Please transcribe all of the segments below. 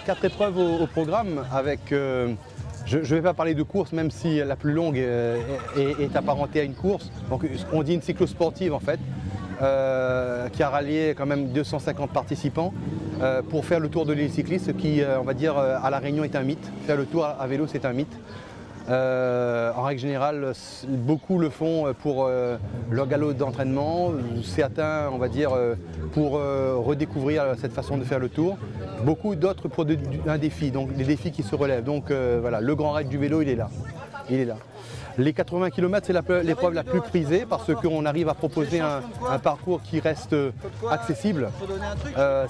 4 épreuves au programme avec, je ne vais pas parler de course même si la plus longue est apparentée à une course. Donc on dit une cyclosportive en fait, qui a rallié quand même 250 participants pour faire le tour de l'île cycliste, ce qui on va dire à La Réunion est un mythe. Faire le tour à vélo c'est un mythe. En règle générale, beaucoup le font pour leur galop d'entraînement, certains, on va dire, pour redécouvrir cette façon de faire le tour, beaucoup d'autres pour un défi, donc des défis qui se relèvent. Donc voilà, le grand raid du vélo, il est là. Il est là. Les 80 km, c'est l'épreuve la plus prisée parce qu'on arrive à proposer un parcours qui reste accessible.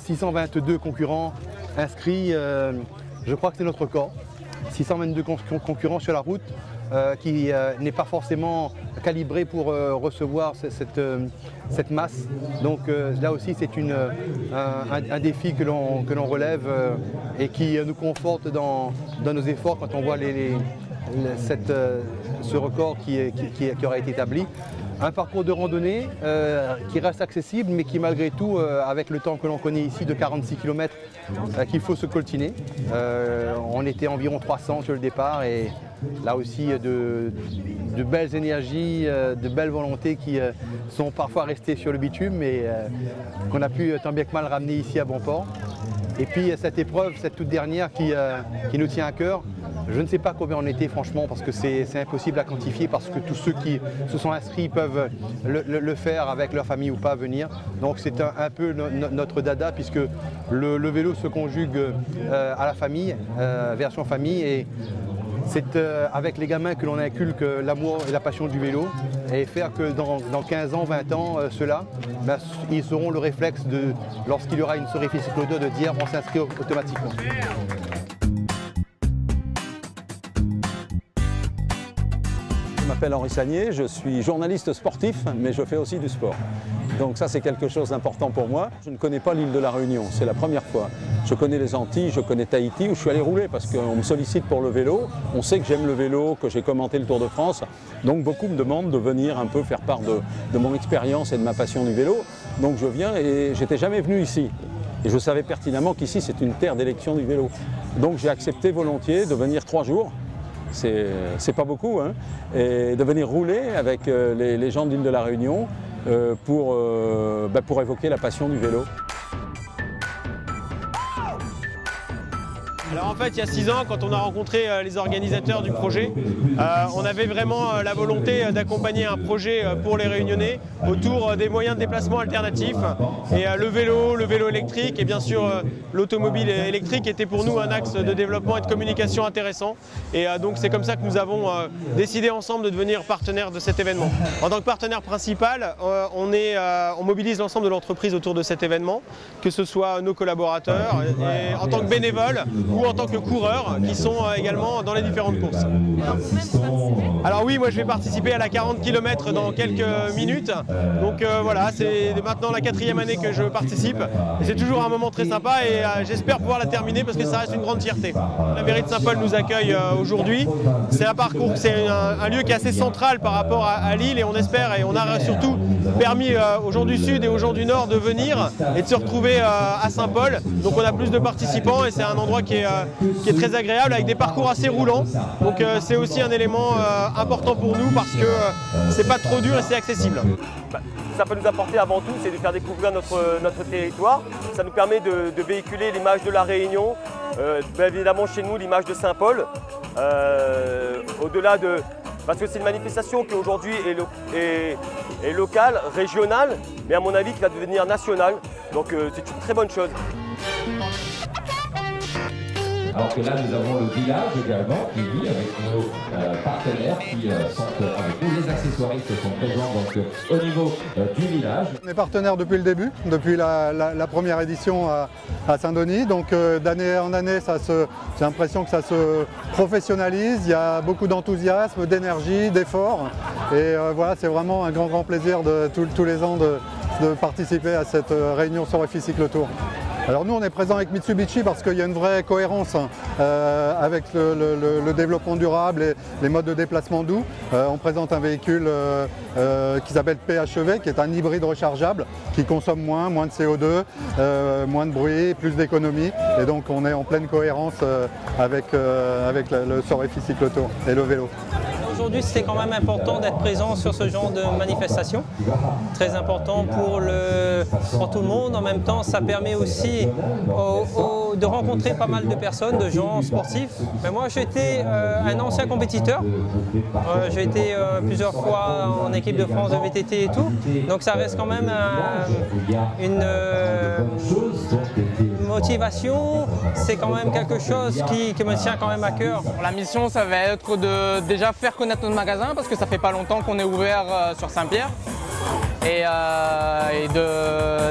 622 concurrents inscrits, je crois que c'est notre record. 622 concurrents sur la route qui n'est pas forcément calibré pour recevoir cette masse. Donc là aussi c'est un défi que l'on relève et qui nous conforte dans nos efforts quand on voit ce record qui aura été établi. Un parcours de randonnée qui reste accessible mais qui malgré tout, avec le temps que l'on connaît ici de 46 km, qu'il faut se coltiner. On était environ 300 sur le départ et là aussi de belles énergies, de belles volontés qui sont parfois restées sur le bitume mais qu'on a pu tant bien que mal ramener ici à bon port. Et puis cette épreuve, cette toute dernière qui nous tient à cœur, je ne sais pas combien on était franchement parce que c'est impossible à quantifier parce que tous ceux qui se sont inscrits peuvent le faire avec leur famille ou pas venir. Donc c'est un peu notre dada puisque le vélo se conjugue à la famille, version famille et c'est avec les gamins que l'on inculque l'amour et la passion du vélo et faire que dans 15 ans, 20 ans, ceux-là, ils auront le réflexe lorsqu'il y aura une soirée cyclo-2 de dire on s'inscrit automatiquement. Je m'appelle Henri Sagnier, je suis journaliste sportif, mais je fais aussi du sport. Donc ça c'est quelque chose d'important pour moi. Je ne connais pas l'île de la Réunion, c'est la première fois. Je connais les Antilles, je connais Tahiti où je suis allé rouler parce qu'on me sollicite pour le vélo. On sait que j'aime le vélo, que j'ai commenté le Tour de France. Donc beaucoup me demandent de venir un peu faire part de mon expérience et de ma passion du vélo. Donc je viens et j'étais jamais venu ici. Et je savais pertinemment qu'ici c'est une terre d'élection du vélo. Donc j'ai accepté volontiers de venir 3 jours. C'est pas beaucoup, hein, et de venir rouler avec les gens de l'île de la Réunion pour évoquer la passion du vélo. Alors en fait, il y a 6 ans, quand on a rencontré les organisateurs du projet, on avait vraiment la volonté d'accompagner un projet pour les Réunionnais autour des moyens de déplacement alternatifs. Et le vélo électrique et bien sûr l'automobile électrique était pour nous un axe de développement et de communication intéressant. Et donc c'est comme ça que nous avons décidé ensemble de devenir partenaire de cet événement. En tant que partenaire principal, on mobilise l'ensemble de l'entreprise autour de cet événement, que ce soit nos collaborateurs, et en tant que bénévoles, ou en tant que coureurs qui sont également dans les différentes courses. Alors oui, moi je vais participer à la 40 km dans quelques minutes. Donc voilà, c'est maintenant la 4e année que je participe. C'est toujours un moment très sympa et j'espère pouvoir la terminer parce que ça reste une grande fierté. La mairie de Saint-Paul nous accueille aujourd'hui. C'est un parcours, c'est un lieu qui est assez central par rapport à l'île et on espère et on a surtout permis aux gens du Sud et aux gens du Nord de venir et de se retrouver à Saint-Paul. Donc on a plus de participants et c'est un endroit qui est très agréable avec des parcours assez roulants. Donc c'est aussi un élément important pour nous parce que c'est pas trop dur et c'est accessible. Ça peut nous apporter avant tout, c'est de faire découvrir notre territoire. Ça nous permet de véhiculer l'image de la Réunion, bien évidemment chez nous l'image de Saint-Paul. Au-delà de... Parce que c'est une manifestation qui aujourd'hui est locale, régionale, mais à mon avis qui va devenir nationale. Donc c'est une très bonne chose. Alors que là, nous avons le village également qui vit avec nos partenaires qui sont avec nous. Les accessoiristes sont présents donc, au niveau du village. On est partenaires depuis le début, depuis la première édition à Saint-Denis. Donc d'année en année, j'ai l'impression que ça se professionnalise. Il y a beaucoup d'enthousiasme, d'énergie, d'efforts. Et voilà, c'est vraiment un grand plaisir de tous les ans de participer à cette réunion Soreffi Cyclo Tour. Alors nous on est présent avec Mitsubishi parce qu'il y a une vraie cohérence avec le développement durable et les modes de déplacement doux. On présente un véhicule qui s'appelle PHEV, qui est un hybride rechargeable, qui consomme moins de CO2, moins de bruit, plus d'économie. Et donc on est en pleine cohérence avec le Sorefi Cyclotour et le vélo. Aujourd'hui, c'est quand même important d'être présent sur ce genre de manifestation. Très important pour tout le monde. En même temps, ça permet aussi de rencontrer pas mal de personnes, de gens sportifs. Mais moi, j'étais un ancien compétiteur. J'ai été plusieurs fois en équipe de France de VTT et tout. Donc ça reste quand même une motivation. C'est quand même quelque chose qui me tient quand même à cœur. La mission, ça va être de déjà faire connaître notre magasin parce que ça fait pas longtemps qu'on est ouvert sur Saint-Pierre et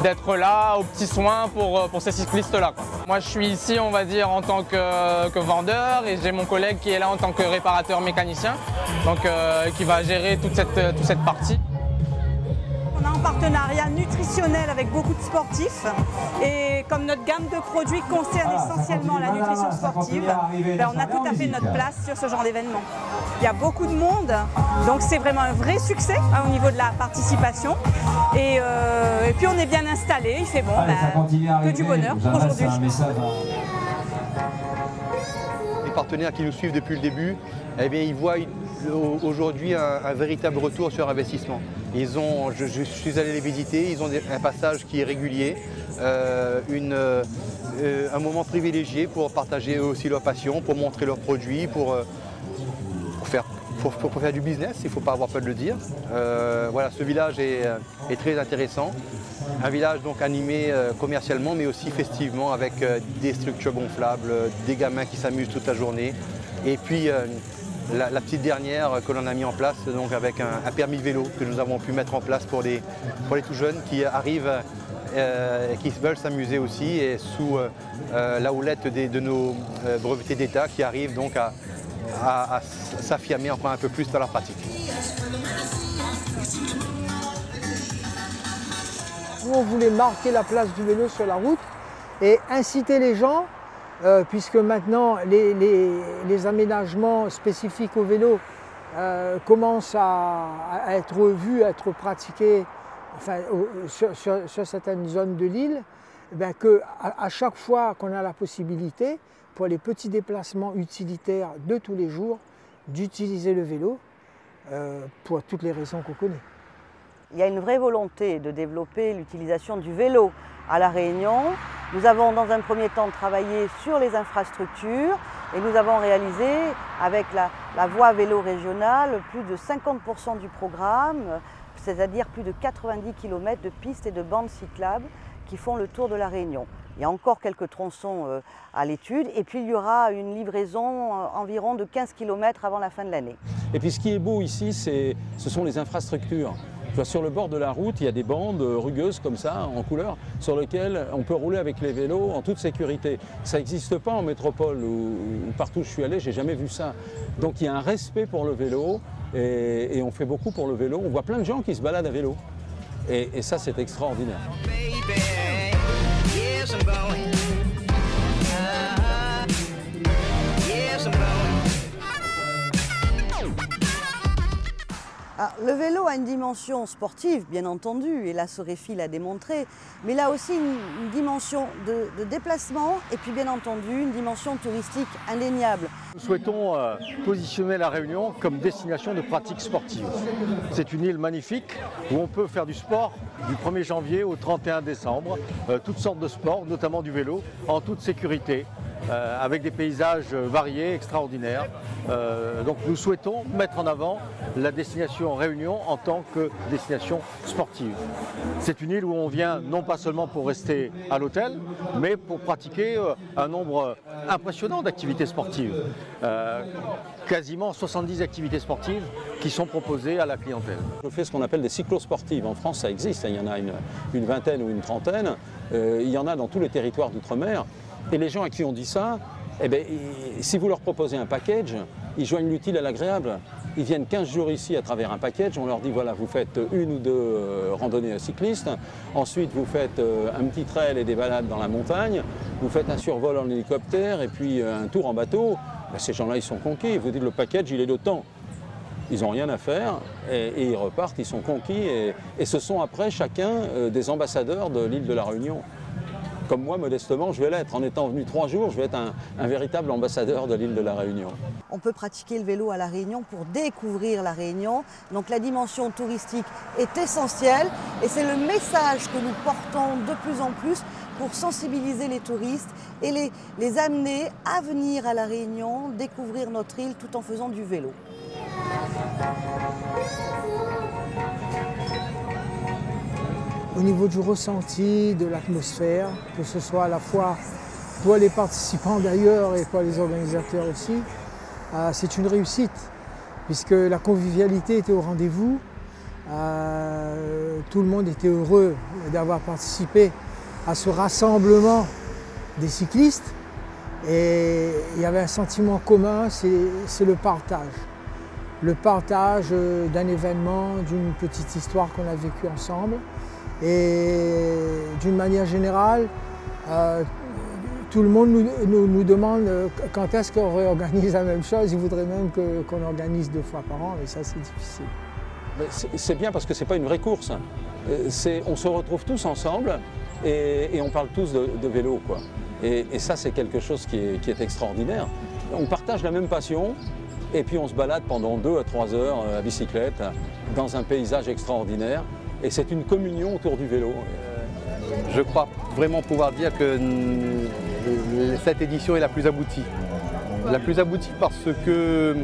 d'être là aux petits soins pour ces cyclistes-là. Moi, je suis ici, on va dire, en tant que vendeur et j'ai mon collègue qui est là en tant que réparateur mécanicien, donc qui va gérer toute cette partie. On a un partenariat nutritionnel avec beaucoup de sportifs et comme notre gamme de produits concerne essentiellement la nutrition sportive, on a tout à fait notre place sur ce genre d'événement. Il y a beaucoup de monde, donc c'est vraiment un vrai succès au niveau de la participation et puis on est bien installé, il fait bon, que du bonheur aujourd'hui. Les partenaires qui nous suivent depuis le début, eh bien, ils voient aujourd'hui un véritable retour sur investissement. Je suis allé les visiter, ils ont un passage qui est régulier, un moment privilégié pour partager eux aussi leur passion, pour montrer leurs produits, pour faire du business, il ne faut pas avoir peur de le dire. Voilà, ce village est très intéressant. Un village donc animé commercialement mais aussi festivement avec des structures gonflables, des gamins qui s'amusent toute la journée. Et puis la petite dernière que l'on a mis en place donc avec un permis vélo que nous avons pu mettre en place pour les tout jeunes qui arrivent et qui veulent s'amuser aussi et sous la houlette de nos brevetés d'État qui arrivent donc à s'affirmer encore un peu plus dans la pratique. Nous, on voulait marquer la place du vélo sur la route et inciter les gens, puisque maintenant les aménagements spécifiques au vélo commencent à être vus, à être pratiqués enfin, sur certaines zones de l'île, qu'à chaque fois qu'on a la possibilité, pour les petits déplacements utilitaires de tous les jours, d'utiliser le vélo pour toutes les raisons qu'on connaît. Il y a une vraie volonté de développer l'utilisation du vélo à La Réunion. Nous avons dans un premier temps travaillé sur les infrastructures et nous avons réalisé avec la voie vélo régionale plus de 50% du programme, c'est-à-dire plus de 90 km de pistes et de bandes cyclables qui font le tour de La Réunion. Il y a encore quelques tronçons à l'étude et puis il y aura une livraison environ de 15 km avant la fin de l'année. Et puis ce qui est beau ici, ce sont les infrastructures. Sur le bord de la route, il y a des bandes rugueuses comme ça, en couleur, sur lesquelles on peut rouler avec les vélos en toute sécurité. Ça n'existe pas en métropole ou partout où je suis allé, j'ai jamais vu ça. Donc il y a un respect pour le vélo et on fait beaucoup pour le vélo. On voit plein de gens qui se baladent à vélo et ça c'est extraordinaire. Le vélo a une dimension sportive, bien entendu, et la Sorefi l'a démontré, mais il a aussi une dimension de déplacement et puis bien entendu une dimension touristique indéniable. Nous souhaitons positionner La Réunion comme destination de pratique sportive. C'est une île magnifique où on peut faire du sport du 1er janvier au 31 décembre, toutes sortes de sports, notamment du vélo, en toute sécurité. Avec des paysages variés, extraordinaires. Donc nous souhaitons mettre en avant la destination Réunion en tant que destination sportive. C'est une île où on vient non pas seulement pour rester à l'hôtel, mais pour pratiquer un nombre impressionnant d'activités sportives. Quasiment 70 activités sportives qui sont proposées à la clientèle. Je fais ce qu'on appelle des cyclosportives. En France, ça existe, il y en a une vingtaine ou une trentaine. Il y en a dans tous les territoires d'outre-mer. Et les gens à qui on dit ça, eh bien, si vous leur proposez un package, ils joignent l'utile à l'agréable. Ils viennent 15 jours ici à travers un package. On leur dit voilà, vous faites 1 ou 2 randonnées cyclistes. Ensuite, vous faites un petit trail et des balades dans la montagne. Vous faites un survol en hélicoptère et puis un tour en bateau. Ben, ces gens-là, ils sont conquis. Vous dites le package, il est de temps. Ils n'ont rien à faire et ils repartent, ils sont conquis. Et ce sont après chacun des ambassadeurs de l'île de la Réunion. Comme moi, modestement, je vais l'être. En étant venu 3 jours, je vais être un véritable ambassadeur de l'île de la Réunion. On peut pratiquer le vélo à La Réunion pour découvrir La Réunion. Donc la dimension touristique est essentielle et c'est le message que nous portons de plus en plus pour sensibiliser les touristes et les amener à venir à La Réunion, découvrir notre île tout en faisant du vélo. Au niveau du ressenti, de l'atmosphère, que ce soit à la fois pour les participants d'ailleurs et pour les organisateurs aussi, c'est une réussite puisque la convivialité était au rendez-vous. Tout le monde était heureux d'avoir participé à ce rassemblement des cyclistes et il y avait un sentiment commun, c'est le partage. Le partage d'un événement, d'une petite histoire qu'on a vécue ensemble. Et d'une manière générale, tout le monde nous demande quand est-ce qu'on réorganise la même chose. Ils voudraient même qu'on organise 2 fois par an, mais ça c'est difficile. C'est bien parce que ce n'est pas une vraie course. On se retrouve tous ensemble et on parle tous de vélo, quoi. Et ça c'est quelque chose qui est extraordinaire. On partage la même passion et puis on se balade pendant 2 à 3 heures à bicyclette dans un paysage extraordinaire. Et c'est une communion autour du vélo. Je crois vraiment pouvoir dire que cette édition est la plus aboutie. La plus aboutie parce que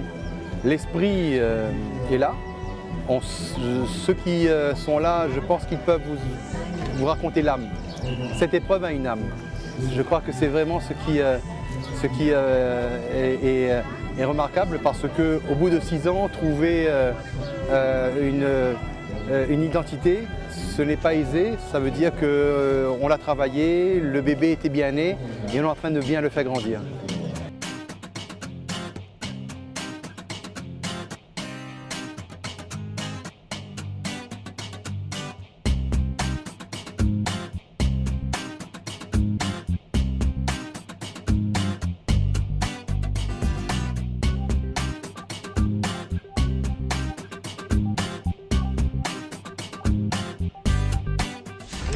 l'esprit est là. Ceux qui sont là, je pense qu'ils peuvent vous raconter l'âme. Cette épreuve a une âme. Je crois que c'est vraiment ce qui est remarquable parce qu'au bout de 6 ans, trouver une identité, ce n'est pas aisé, ça veut dire qu'on l'a travaillé, le bébé était bien né et on est en train de bien le faire grandir.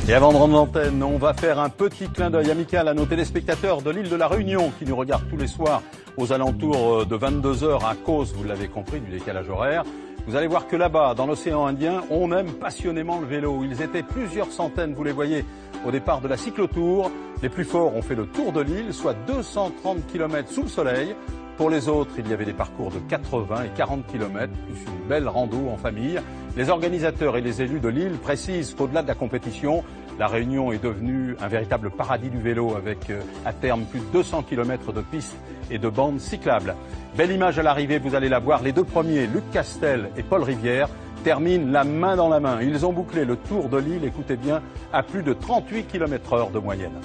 Et avant de rendre l'antenne, on va faire un petit clin d'œil amical à nos téléspectateurs de l'île de la Réunion qui nous regardent tous les soirs aux alentours de 22 h à cause, vous l'avez compris, du décalage horaire. Vous allez voir que là-bas, dans l'océan Indien, on aime passionnément le vélo. Ils étaient plusieurs centaines, vous les voyez, au départ de la cyclotour. Les plus forts ont fait le tour de l'île, soit 230 km sous le soleil. Pour les autres, il y avait des parcours de 80 et 40 km, plus une belle rando en famille. Les organisateurs et les élus de l'île précisent qu'au-delà de la compétition, la Réunion est devenue un véritable paradis du vélo avec à terme plus de 200 km de pistes et de bandes cyclables. Belle image à l'arrivée, vous allez la voir. Les 2 premiers, Luc Castel et Paul Rivière, terminent la main dans la main. Ils ont bouclé le tour de l'île, écoutez bien, à plus de 38 km/h de moyenne.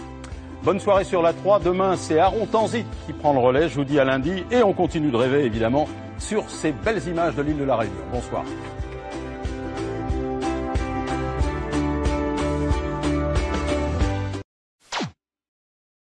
Bonne soirée sur la 3. Demain, c'est Aaron Tanzit qui prend le relais. Je vous dis à lundi et on continue de rêver, évidemment, sur ces belles images de l'île de la Réunion. Bonsoir.